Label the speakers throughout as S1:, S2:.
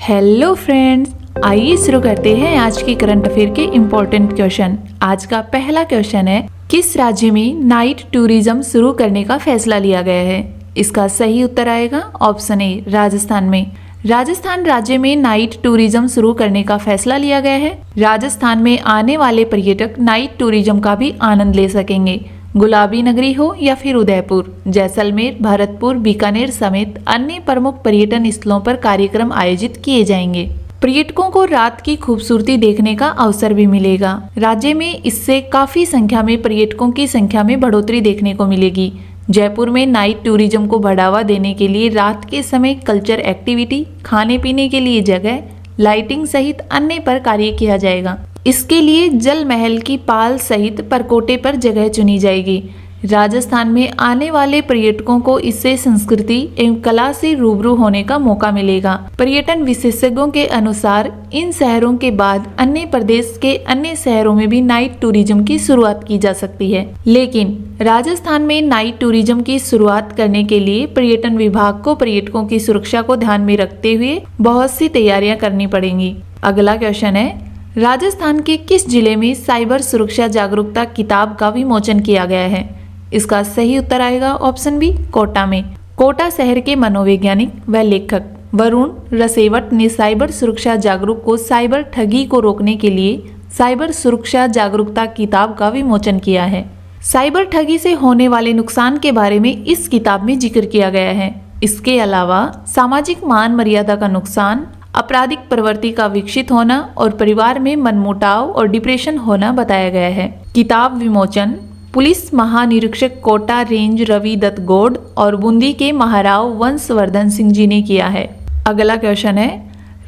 S1: Hello friends, आइए शुरू करते हैं आज के करंट अफेयर के इम्पोर्टेंट क्वेश्चन। आज का पहला क्वेश्चन है, किस राज्य में नाइट टूरिज्म शुरू करने का फैसला लिया गया है? इसका सही उत्तर आएगा ऑप्शन ए, राजस्थान में। राजस्थान राज्य में नाइट टूरिज्म शुरू करने का फैसला लिया गया है। राजस्थान में आने वाले पर्यटक नाइट टूरिज्म का भी आनंद ले सकेंगे। गुलाबी नगरी हो या फिर उदयपुर, जैसलमेर, भरतपुर, बीकानेर समेत अन्य प्रमुख पर्यटन स्थलों पर कार्यक्रम आयोजित किए जाएंगे। पर्यटकों को रात की खूबसूरती देखने का अवसर भी मिलेगा। राज्य में इससे काफी संख्या में पर्यटकों की संख्या में बढ़ोतरी देखने को मिलेगी। जयपुर में नाइट टूरिज्म को बढ़ावा देने के लिए रात के समय कल्चर एक्टिविटी, खाने पीने के लिए जगह, लाइटिंग सहित अन्य पर कार्य किया जाएगा। इसके लिए जल महल की पाल सहित परकोटे पर जगह चुनी जाएगी। राजस्थान में आने वाले पर्यटकों को इससे संस्कृति एवं कला से रूबरू होने का मौका मिलेगा। पर्यटन विशेषज्ञों के अनुसार इन शहरों के बाद अन्य प्रदेश के अन्य शहरों में भी नाइट टूरिज्म की शुरुआत की जा सकती है। लेकिन राजस्थान में नाइट टूरिज्म की शुरुआत करने के लिए पर्यटन विभाग को पर्यटकों की सुरक्षा को ध्यान में रखते हुए बहुत सी तैयारियां करनी पड़ेंगी। अगला क्वेश्चन है, राजस्थान के किस जिले में साइबर सुरक्षा जागरूकता किताब का विमोचन किया गया है? इसका सही उत्तर आएगा ऑप्शन बी, कोटा में। कोटा शहर के मनोवैज्ञानिक व लेखक वरुण रसेवट ने साइबर सुरक्षा जागरूक को साइबर ठगी को रोकने के लिए साइबर सुरक्षा जागरूकता किताब का विमोचन किया है। साइबर ठगी से होने वाले नुकसान के बारे में इस किताब में जिक्र किया गया है। इसके अलावा सामाजिक मान मर्यादा का नुकसान, आपराधिक प्रवृत्ति का विकसित होना और परिवार में मनमुटाव और डिप्रेशन होना बताया गया है। किताब विमोचन पुलिस महानिरीक्षक कोटा रेंज रवि दत्त गौड़ और बूंदी के महाराव वंशवर्धन सिंह जी ने किया है। अगला क्वेश्चन है,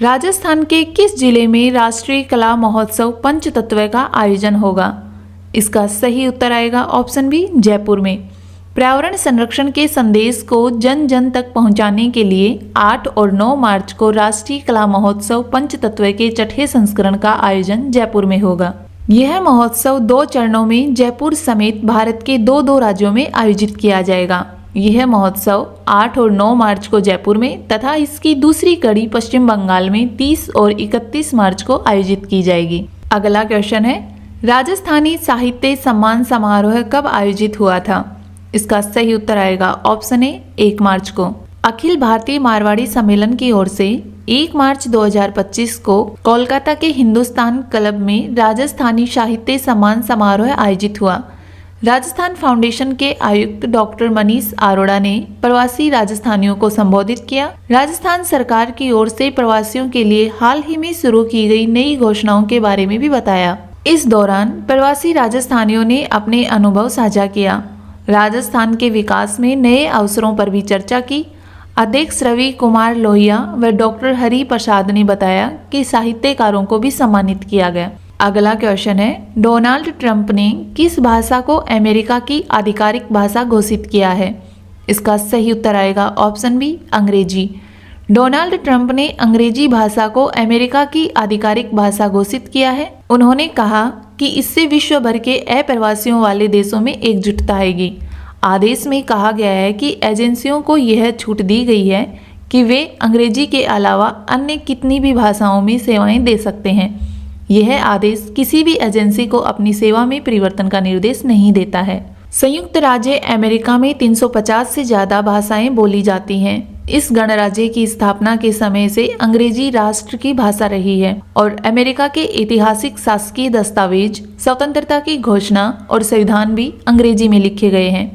S1: राजस्थान के किस जिले में राष्ट्रीय कला महोत्सव पंचतत्व का आयोजन होगा? इसका सही उत्तर आएगा ऑप्शन बी, जयपुर में। पर्यावरण संरक्षण के संदेश को जन जन तक पहुंचाने के लिए 8 और 9 मार्च को राष्ट्रीय कला महोत्सव पंचतत्व के छठे संस्करण का आयोजन जयपुर में होगा। यह महोत्सव 2 चरणों में जयपुर समेत भारत के 2 राज्यों में आयोजित किया जाएगा। यह महोत्सव 8 और 9 मार्च को जयपुर में तथा इसकी दूसरी कड़ी पश्चिम बंगाल में 30 और 31 मार्च को आयोजित की जाएगी। अगला क्वेश्चन है, राजस्थानी साहित्य सम्मान समारोह कब आयोजित हुआ था? इसका सही उत्तर आएगा ऑप्शन ए, 1 मार्च को। अखिल भारतीय मारवाड़ी सम्मेलन की ओर से 1 मार्च 2025 को कोलकाता के हिंदुस्तान क्लब में राजस्थानी साहित्य सम्मान समारोह आयोजित हुआ। राजस्थान फाउंडेशन के आयुक्त डॉक्टर मनीष अरोड़ा ने प्रवासी राजस्थानियों को संबोधित किया। राजस्थान सरकार की ओर से प्रवासियों के लिए हाल ही में शुरू की गई नई घोषणाओं के बारे में भी बताया। इस दौरान प्रवासी राजस्थानियों ने अपने अनुभव साझा किया। राजस्थान के विकास में नए अवसरों पर भी चर्चा की। अध्यक्ष रवि कुमार लोहिया व डॉक्टर हरि प्रसाद ने बताया कि साहित्यकारों को भी सम्मानित किया गया। अगला क्वेश्चन है, डोनाल्ड ट्रंप ने किस भाषा को अमेरिका की आधिकारिक भाषा घोषित किया है? इसका सही उत्तर आएगा ऑप्शन बी, अंग्रेजी। डोनाल्ड ट्रंप ने अंग्रेजी भाषा को अमेरिका की आधिकारिक भाषा घोषित किया है। उन्होंने कहा कि इससे विश्व भर के अप्रवासियों वाले देशों में एकजुटता आएगी। आदेश में कहा गया है कि एजेंसियों को यह छूट दी गई है कि वे अंग्रेजी के अलावा अन्य कितनी भी भाषाओं में सेवाएं दे सकते हैं। यह आदेश किसी भी एजेंसी को अपनी सेवा में परिवर्तन का निर्देश नहीं देता है। संयुक्त राज्य अमेरिका में 350 से ज्यादा भाषाएं बोली जाती हैं। इस गणराज्य की स्थापना के समय से अंग्रेजी राष्ट्र की भाषा रही है और अमेरिका के ऐतिहासिक शासकीय दस्तावेज, स्वतंत्रता की घोषणा और संविधान भी अंग्रेजी में लिखे गए हैं।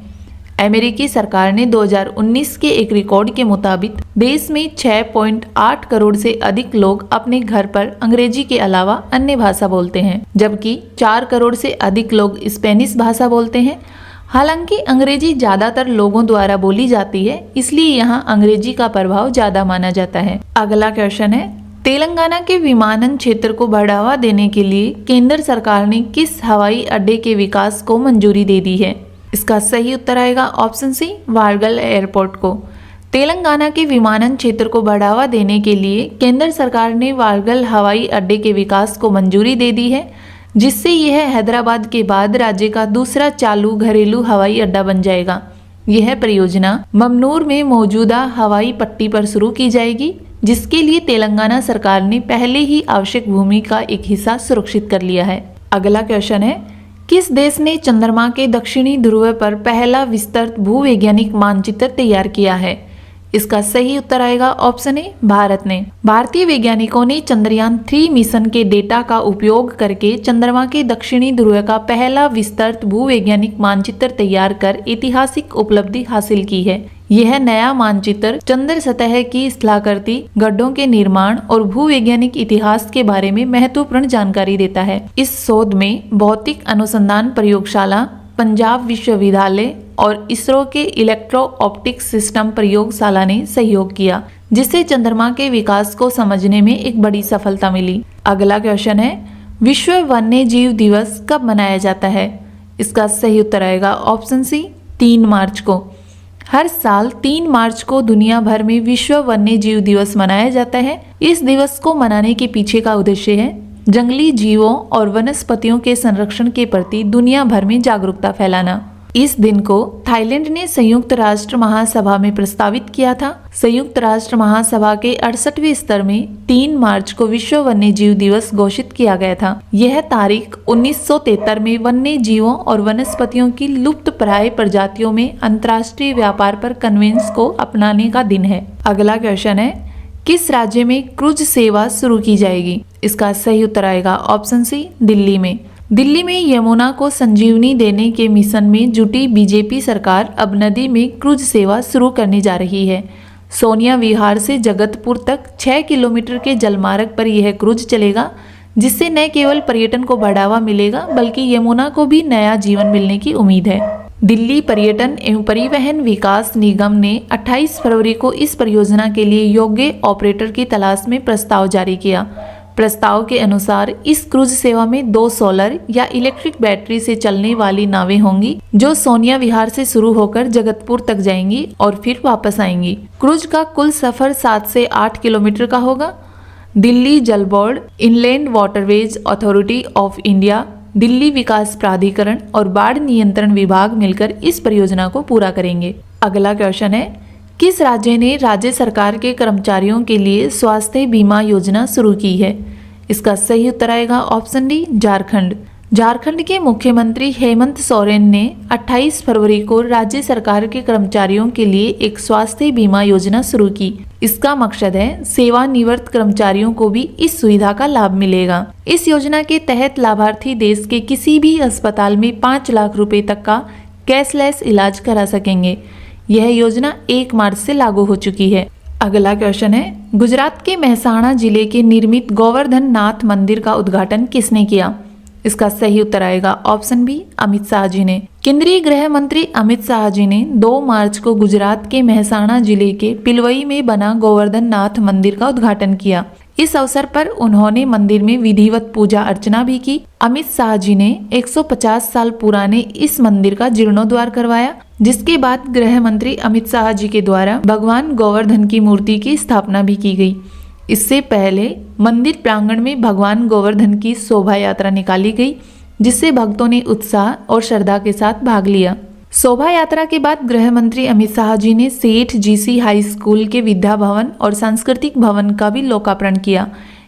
S1: अमेरिकी सरकार ने 2019 के एक रिकॉर्ड के मुताबिक देश में 6.8 करोड़ से अधिक लोग अपने घर पर अंग्रेजी के अलावा अन्य भाषा बोलते हैं, जबकि 4 करोड़ से अधिक लोग स्पेनिश भाषा बोलते हैं। हालांकि अंग्रेजी ज्यादातर लोगों द्वारा बोली जाती है, इसलिए यहाँ अंग्रेजी का प्रभाव ज्यादा माना जाता है। अगला क्वेश्चन है, तेलंगाना के विमानन क्षेत्र को बढ़ावा देने के लिए केंद्र सरकार ने किस हवाई अड्डे के विकास को मंजूरी दे दी है? इसका सही उत्तर आएगा ऑप्शन सी, वारंगल एयरपोर्ट को। तेलंगाना के विमानन क्षेत्र को बढ़ावा देने के लिए केंद्र सरकार ने वारंगल हवाई अड्डे के विकास को मंजूरी दे दी है, जिससे यह हैदराबाद के बाद राज्य का दूसरा चालू घरेलू हवाई अड्डा बन जाएगा। यह परियोजना ममनूर में मौजूदा हवाई पट्टी पर शुरू की जाएगी, जिसके लिए तेलंगाना सरकार ने पहले ही आवश्यक भूमि का एक हिस्सा सुरक्षित कर लिया है। अगला क्वेश्चन है, किस देश ने चंद्रमा के दक्षिणी ध्रुव पर पहला विस्तृत भूवैज्ञानिक मानचित्र तैयार किया है? इसका सही उत्तर आएगा ऑप्शन ए, भारत ने। भारतीय वैज्ञानिकों ने चंद्रयान 3 मिशन के डेटा का उपयोग करके चंद्रमा के दक्षिणी ध्रुव का पहला विस्तृत भूवैज्ञानिक मानचित्र तैयार कर ऐतिहासिक उपलब्धि हासिल की है। यह नया मानचित्र चंद्र सतह की स्थलाकृति, गड्ढों के निर्माण और भूवैज्ञानिक इतिहास के बारे में महत्वपूर्ण जानकारी देता है। इस शोध में भौतिक अनुसंधान प्रयोगशाला, पंजाब विश्वविद्यालय और इसरो के इलेक्ट्रो ऑप्टिक्स सिस्टम प्रयोगशाला ने सहयोग किया, जिससे चंद्रमा के विकास को समझने में एक बड़ी सफलता मिली। अगला क्वेश्चन है, विश्व वन्य जीव दिवस कब मनाया जाता है? इसका सही उत्तर आएगा ऑप्शन सी, 3 मार्च को। हर साल 3 मार्च को दुनिया भर में विश्व वन्य जीव दिवस मनाया जाता है। इस दिवस को मनाने के पीछे का उद्देश्य है जंगली जीवों और वनस्पतियों के संरक्षण के प्रति दुनिया भर में जागरूकता फैलाना। इस दिन को थाईलैंड ने संयुक्त राष्ट्र महासभा में प्रस्तावित किया था। संयुक्त राष्ट्र महासभा के 68वें स्तर में 3 मार्च को विश्व वन्य जीव दिवस घोषित किया गया था। यह तारीख 1973 में वन्य जीवों और वनस्पतियों की लुप्तप्राय प्रजातियों में अंतर्राष्ट्रीय व्यापार पर कन्वेंशन को अपनाने का दिन है। अगला क्वेश्चन है, किस राज्य में क्रूज सेवा शुरू की जाएगी? इसका सही उत्तर आएगा ऑप्शन सी, दिल्ली में। दिल्ली में यमुना को संजीवनी देने के मिशन में जुटी बीजेपी सरकार अब नदी में क्रूज सेवा शुरू करने जा रही है। सोनिया विहार से जगतपुर तक 6 किलोमीटर के जलमार्ग पर यह क्रूज चलेगा, जिससे न केवल पर्यटन को बढ़ावा मिलेगा बल्कि यमुना को भी नया जीवन मिलने की उम्मीद है। दिल्ली पर्यटन एवं परिवहन विकास निगम ने 28 फरवरी को इस परियोजना के लिए योग्य ऑपरेटर की तलाश में प्रस्ताव जारी किया। प्रस्ताव के अनुसार इस क्रूज सेवा में 2 सोलर या इलेक्ट्रिक बैटरी से चलने वाली नावें होंगी, जो सोनिया विहार से शुरू होकर जगतपुर तक जाएंगी और फिर वापस आएंगी। क्रूज का कुल सफर 7 से 8 किलोमीटर का होगा। Delhi Jal board, inland waterways authority of India, Delhi Vikas Pradhikaran और बाढ़ नियंत्रण विभाग मिलकर इस परियोजना को पूरा करेंगे। अगला क्वेश्चन है, किस राज्य ने राज्य सरकार के कर्मचारियों के लिए स्वास्थ्य बीमा योजना शुरू की है? इसका सही उत्तर आएगा ऑप्शन डी, झारखंड। झारखंड के मुख्यमंत्री हेमंत सोरेन ने 28 फरवरी को राज्य सरकार के कर्मचारियों के लिए एक स्वास्थ्य बीमा योजना शुरू की। इसका मकसद है सेवानिवृत्त कर्मचारियों को भी इस सुविधा का लाभ मिलेगा। इस योजना के तहत लाभार्थी देश के किसी भी अस्पताल में 5 लाख रुपए तक का कैशलेस इलाज करा सकेंगे। यह योजना 1 मार्च से लागू हो चुकी है। अगला क्वेश्चन है, गुजरात के मेहसाणा जिले के निर्मित गोवर्धन नाथ मंदिर का उद्घाटन किसने किया? इसका सही उत्तर आएगा ऑप्शन बी, अमित शाह जी ने। केंद्रीय गृह मंत्री अमित शाह जी ने 2 मार्च को गुजरात के मेहसाणा जिले के पिलवई में बना गोवर्धन नाथ मंदिर का उद्घाटन किया। इस अवसर पर उन्होंने मंदिर में विधिवत पूजा अर्चना भी की। अमित शाह जी ने 150 साल पुराने इस मंदिर का जीर्णोद्धार करवाया, जिसके बाद गृह मंत्री अमित शाह जी के द्वारा भगवान गोवर्धन की मूर्ति की स्थापना भी की गई। इससे पहले मंदिर प्रांगण में भगवान गोवर्धन की शोभा यात्रा निकाली गई, जिससे भक्तों ने उत्साह और श्रद्धा के साथ भाग लिया। शोभा यात्रा के बाद गृह मंत्री अमित शाह जी ने सेठ जीसी हाई स्कूल के विद्या भवन और सांस्कृतिक भवन का भी लोकार्पण किया।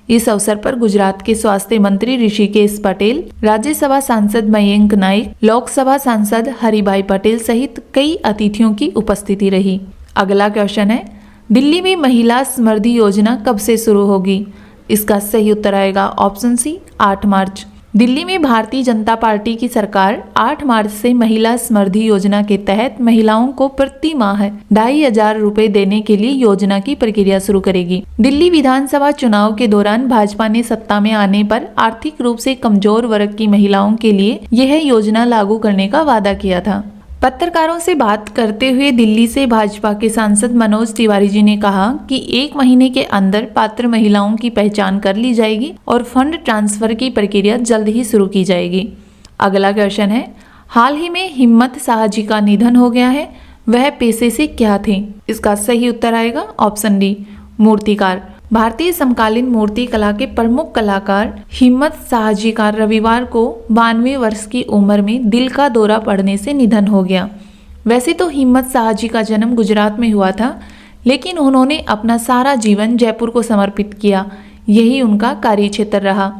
S1: इस अवसर पर गुजरात के स्वास्थ्य मंत्री ऋषिकेश पटेल, राज्यसभा सांसद मयंक नाइक, लोकसभा सांसद हरिभाई पटेल सहित कई अतिथियों की उपस्थिति रही। अगला क्वेश्चन है, दिल्ली में महिला समृद्धि योजना कब से शुरू होगी? इसका सही उत्तर आएगा ऑप्शन सी, 8 मार्च। दिल्ली में भारतीय जनता पार्टी की सरकार 8 मार्च से महिला समृद्धि योजना के तहत महिलाओं को प्रति माह 2,500 रुपए देने के लिए योजना की प्रक्रिया शुरू करेगी। दिल्ली विधानसभा चुनाव के दौरान भाजपा ने सत्ता में आने पर आर्थिक रूप से कमजोर वर्ग की महिलाओं के लिए यह योजना लागू करने का वादा किया था। पत्रकारों से बात करते हुए दिल्ली से भाजपा के सांसद मनोज तिवारी जी ने कहा कि 1 महीने के अंदर पात्र महिलाओं की पहचान कर ली जाएगी और फंड ट्रांसफर की प्रक्रिया जल्द ही शुरू की जाएगी। अगला क्वेश्चन है, हाल ही में हिम्मत शाह जी का निधन हो गया है, वह पेशे से क्या थे? इसका सही उत्तर आएगा ऑप्शन डी, मूर्तिकार। भारतीय समकालीन मूर्ति कला के प्रमुख कलाकार हिम्मत शाह जी का रविवार को 92 वर्ष की उम्र में दिल का दौरा पड़ने से निधन हो गया। वैसे तो हिम्मत शाह जी का जन्म गुजरात में हुआ था, लेकिन उन्होंने अपना सारा जीवन जयपुर को समर्पित किया। यही उनका कार्य क्षेत्र रहा।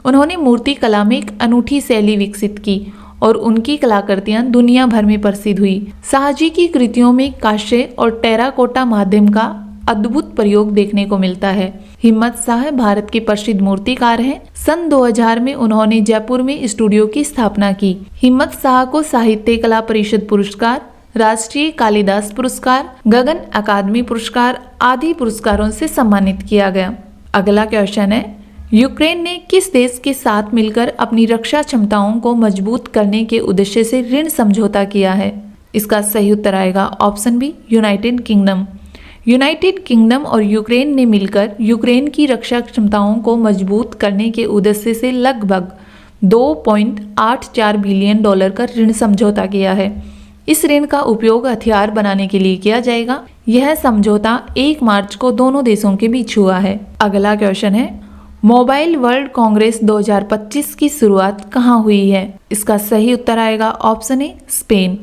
S1: उन्होंने मूर्ति कला में एक अनूठी शैली विकसित की और उनकी कलाकृतियां दुनिया भर में प्रसिद्ध हुई। शाह जी की कृतियों में कांस्य और टेराकोटा माध्यम का अद्भुत प्रयोग देखने को मिलता है। हिम्मत शाह भारत के प्रसिद्ध मूर्तिकार हैं। सन 2000 में उन्होंने जयपुर में स्टूडियो की स्थापना की। हिम्मत शाह को साहित्य कला परिषद पुरस्कार, राष्ट्रीय कालिदास पुरस्कार, गगन अकादमी पुरस्कार आदि पुरस्कारों से सम्मानित किया गया। अगला क्वेश्चन है, यूक्रेन ने किस देश के साथ मिलकर अपनी रक्षा क्षमताओं को मजबूत करने के उद्देश्य से ऋण समझौता किया है? इसका सही उत्तर आएगा option B, United Kingdom. United Kingdom और यूक्रेन ने मिलकर यूक्रेन की रक्षा क्षमताओं को मजबूत करने के उद्देश्य से लगभग $2.84 बिलियन का ऋण समझौता किया है। इस ऋण का उपयोग हथियार बनाने के लिए किया जाएगा। यह समझौता 1 मार्च को दोनों देशों के बीच हुआ है। अगला क्वेश्चन है, मोबाइल वर्ल्ड कांग्रेस 2025 की शुरुआत कहाँ हुई है? इसका सही उत्तर आएगा option A, Spain.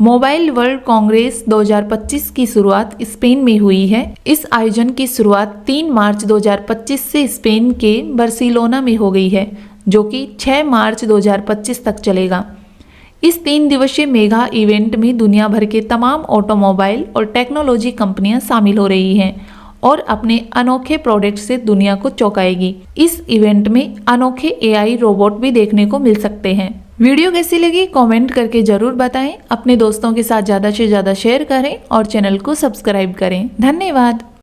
S1: Mobile world Congress 2025 की शुरुआत स्पेन में हुई है। इस आयोजन की शुरुआत 3 मार्च 2025 से स्पेन के बार्सिलोना में हो गई है, जो कि 6 मार्च 2025 तक चलेगा। इस 3 दिवसीय मेगा इवेंट में दुनिया भर के तमाम ऑटोमोबाइल और टेक्नोलॉजी कंपनियां शामिल हो रही हैं और अपने अनोखे प्रोडक्ट से दुनिया को चौंकाएगी। इस इवेंट में अनोखे AI रोबोट भी देखने को मिल सकते हैं। वीडियो कैसी लगी कमेंट करके जरूर बताएं। अपने दोस्तों के साथ ज़्यादा से ज़्यादा शेयर करें और चैनल को सब्सक्राइब करें। धन्यवाद।